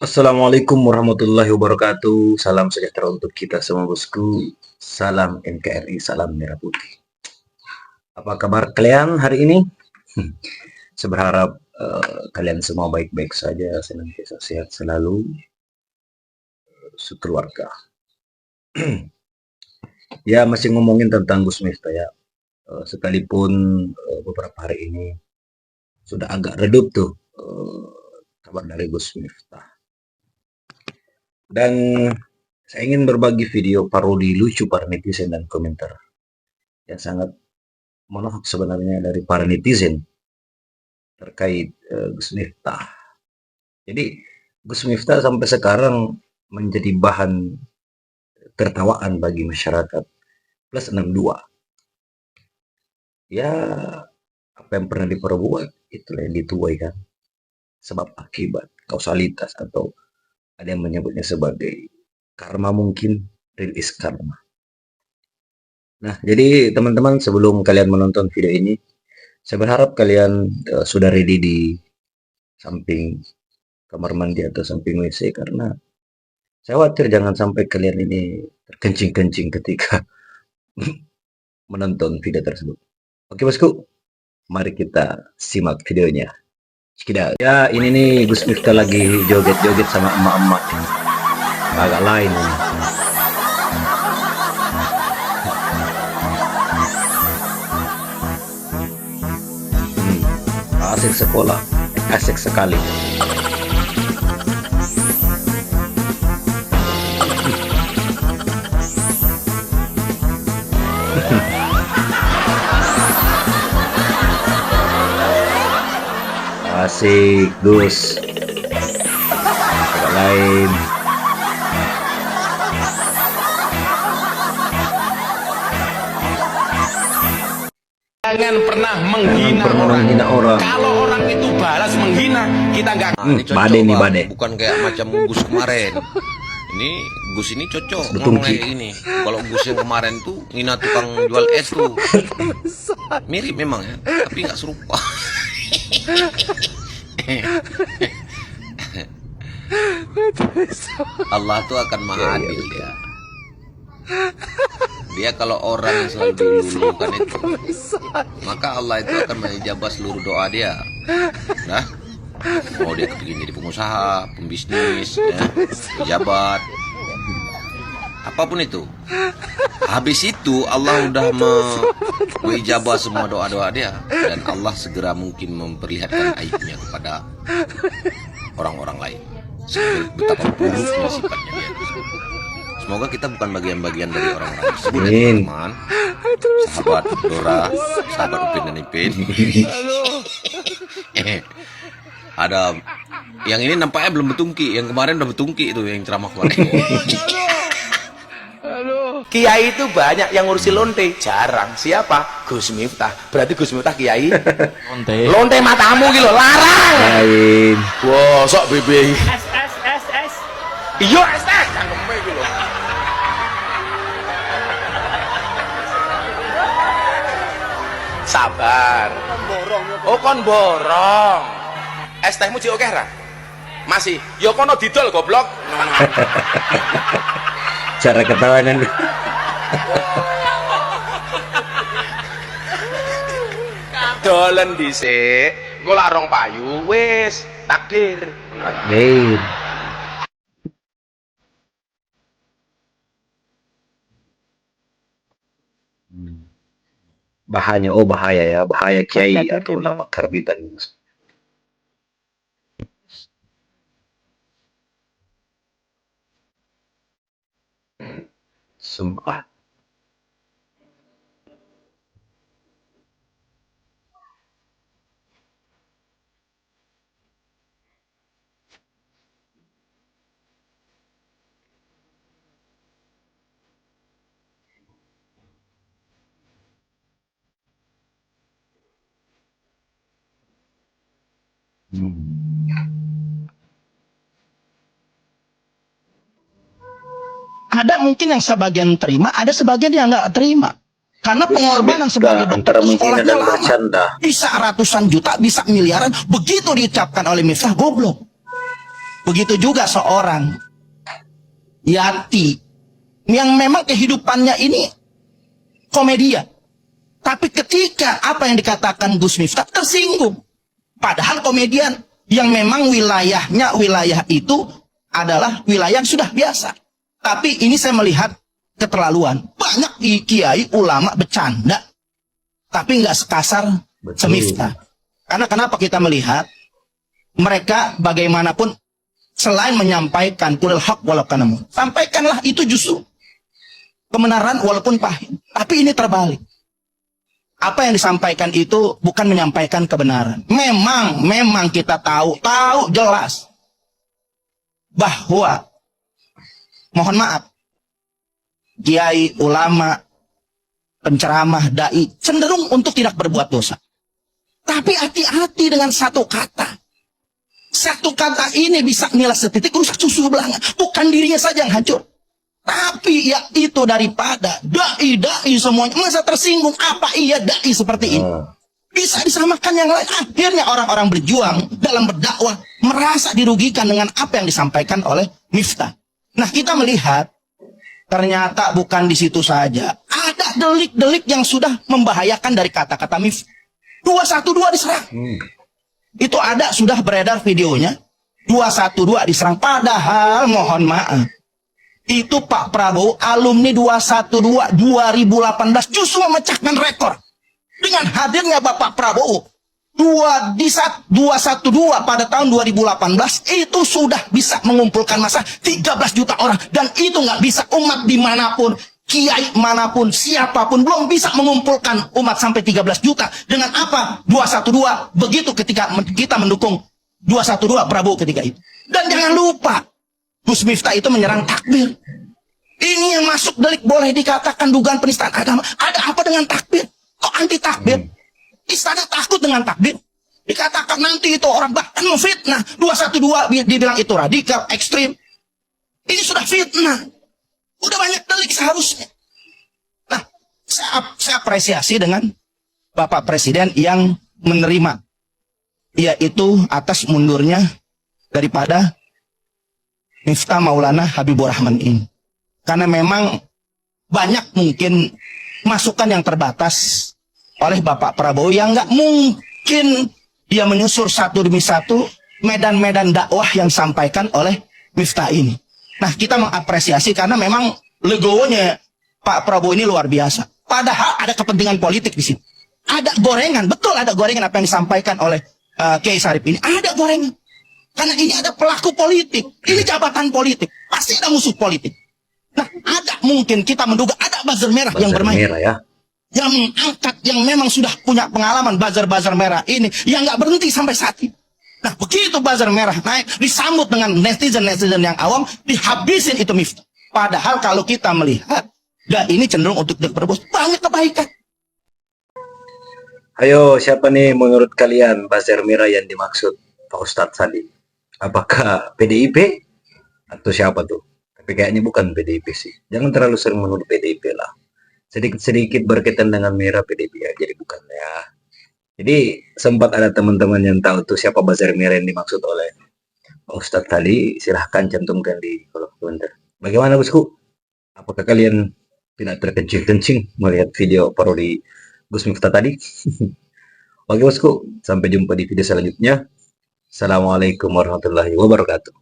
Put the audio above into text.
Assalamualaikum warahmatullahi wabarakatuh. Salam sejahtera untuk kita semua bosku. Salam NKRI, salam merah putih. Apa kabar kalian hari ini? Saya berharap kalian semua baik-baik saja, senantiasa sehat selalu, sekeluarga. Ya, masih ngomongin tentang Gus Miftah ya. Sekalipun beberapa hari ini sudah agak redup tuh kabar dari Gus Miftah. Dan saya ingin berbagi video parodi lucu para netizen dan komentar yang sangat menohok sebenarnya dari para netizen terkait Gus Miftah. Jadi Gus Miftah sampai sekarang menjadi bahan tertawaan bagi masyarakat plus 62. Ya, apa yang pernah diperbuat itulah yang dituai kan. Sebab akibat, kausalitas, atau ada yang menyebutnya sebagai karma mungkin, rilis karma. Nah, jadi teman-teman sebelum kalian menonton video ini, saya berharap kalian sudah ready di samping kamar mandi atau samping WC karena saya khawatir jangan sampai kalian ini terkencing-kencing ketika menonton video tersebut. Oke bosku, mari kita simak videonya. Sekitar. Ya ini nih Gus Miftah lagi joget-joget sama emak-emak. Agak lain ini. Asik sekolah, asik sekali. Asik, Gus. Agak lain. Jangan pernah menghina orang. Kalau orang itu balas menghina, kita nggak. Ini cocok, Bade nih, Bang. bade. Bukan kayak macam Gus kemarin. Ini Gus ini cocok Betul, ngomong Ki. kayak gini. Kalau Gus yang kemarin tuh ngina tukang jual es tuh. Mirip memang ya, tapi nggak serupa. Allah tuh akan maha adil ya. Dia kalau orang selalu dilulukan itu, maka Allah itu akan menijabah seluruh doa dia. Nah, mau dia kepingin jadi pengusaha, pembisnis, ya, pejabat, apapun itu. Habis itu Allah udah mengijabah semua doa-doa dia, dan Allah segera mungkin memperlihatkan aibnya kepada orang-orang lain. Betapa buruknya sifatnya dia. Semoga kita bukan bagian-bagian dari orang-orang tersebut ya teman-teman. Sahabat Dora, sahabat Upin dan Ipin. Ada yang ini nampaknya belum betungki, yang kemarin udah betungki itu yang ceramah kemarin. Kiai itu banyak yang ngurusi lonte, jarang. Siapa? Gus Miftah. Berarti Gus Miftah kiai. Lonte matamu gitu, larang. Lain. Wah, sok bebe. S. Iya, S. Cangkeme gitu. Sabar. Oh kon borong. Es tehmu cik oke ra? Masih. Yo kono didol goblok. Cara ketawanan. Dolen dhisik, engko lak rong payu wis takdir. Takdir. Bahaya, oh bahaya ya, bahaya kiai atau lama karbitan. Sumpah. Ada mungkin yang sebagian terima, ada sebagian yang nggak terima. Karena pengorbanan sebagai dokter antara itu menghina sekolahnya dan lama. bercanda. Bisa ratusan juta, bisa miliaran. Begitu diucapkan oleh Miftah, goblok. Begitu juga seorang Yati yang memang kehidupannya ini komedia. Tapi ketika apa yang dikatakan Gus Miftah tersinggung. Padahal komedian yang memang wilayah itu adalah wilayah yang sudah biasa. Tapi ini saya melihat keterlaluan. Banyak kiai ulama bercanda. Tapi nggak sekasar Miftah. Karena kenapa kita melihat mereka bagaimanapun selain menyampaikan kulil haq walau kana mur, sampaikanlah itu justru kebenaran walaupun pahit. Tapi ini terbalik. Apa yang disampaikan itu bukan menyampaikan kebenaran. Memang kita tahu jelas bahwa mohon maaf, kiai, ulama, penceramah, dai cenderung untuk tidak berbuat dosa. Tapi hati-hati dengan satu kata. Satu kata ini bisa nilai setitik rusak susu belanga. Bukan dirinya saja yang hancur. Tapi ya itu daripada dai semuanya masa tersinggung apa iya dai seperti ini. Bisa disamakan yang lain. Akhirnya orang-orang berjuang dalam berdakwah merasa dirugikan dengan apa yang disampaikan oleh Miftah. Nah, kita melihat ternyata bukan di situ saja. Ada delik-delik yang sudah membahayakan dari kata-kata Miftah. 212 diserang. Itu ada sudah beredar videonya. 212 diserang. Padahal mohon maaf. Itu Pak Prabowo alumni 212 2018 justru memecahkan rekor. Dengan hadirnya Bapak Prabowo 212 pada tahun 2018 itu sudah bisa mengumpulkan massa 13 juta orang. Dan itu nggak bisa umat dimanapun, kiai manapun, siapapun belum bisa mengumpulkan umat sampai 13 juta. Dengan apa? 212 begitu ketika kita mendukung 212 Prabowo ketika itu. Dan jangan lupa Gus Miftah itu menyerang takbir. Ini yang masuk delik boleh dikatakan dugaan penistaan agama. Ada apa dengan takbir? Kok anti takbir? Istana takut dengan takbir. Dikatakan nanti itu orang bahkan memfitnah. 212 dibilang itu radikal, ekstrim. Ini sudah fitnah. Udah banyak delik seharusnya. Nah, saya apresiasi dengan Bapak Presiden yang menerima. Yaitu atas mundurnya daripada Miftah Maulana Habibur Rahman ini. Karena memang banyak mungkin masukan yang terbatas oleh Bapak Prabowo yang nggak mungkin dia menyusur satu demi satu medan-medan dakwah yang disampaikan oleh Miftah ini. Nah, kita mengapresiasi karena memang legowonya Pak Prabowo ini luar biasa. Padahal ada kepentingan politik di sini. Ada gorengan, betul ada gorengan apa yang disampaikan oleh Kiai Sarip ini. Ada gorengan. Karena ini ada pelaku politik. Ini jabatan politik. Pasti ada musuh politik. Nah, ada mungkin kita menduga ada buzzer merah yang bermain. Merah ya. Yang mengangkat, yang memang sudah punya pengalaman buzzer-buzzer merah ini. Yang nggak berhenti sampai saat ini. Nah, begitu buzzer merah naik, disambut dengan netizen-netizen yang awam, dihabisin itu Miftah. Padahal kalau kita melihat, ini cenderung untuk berbuat banyak kebaikan. Ayo, siapa nih menurut kalian buzzer merah yang dimaksud Pak Ustadz tadi? Apakah PDIP atau siapa tuh? Tapi kayaknya bukan PDIP sih. Jangan terlalu sering menuduh PDIP lah. Sedikit-sedikit berkaitan dengan merah PDIP ya, jadi bukan ya. Jadi sempat ada teman-teman yang tahu tuh siapa buzzer merah yang dimaksud oleh Pak Ustadz tadi. Silahkan cantumkan di kolom komentar. Bagaimana bosku? Apakah kalian tidak terkencing-kencing melihat video parodi Gus Miftah tadi? Oke bosku, sampai jumpa di video selanjutnya. Assalamualaikum warahmatullahi wabarakatuh.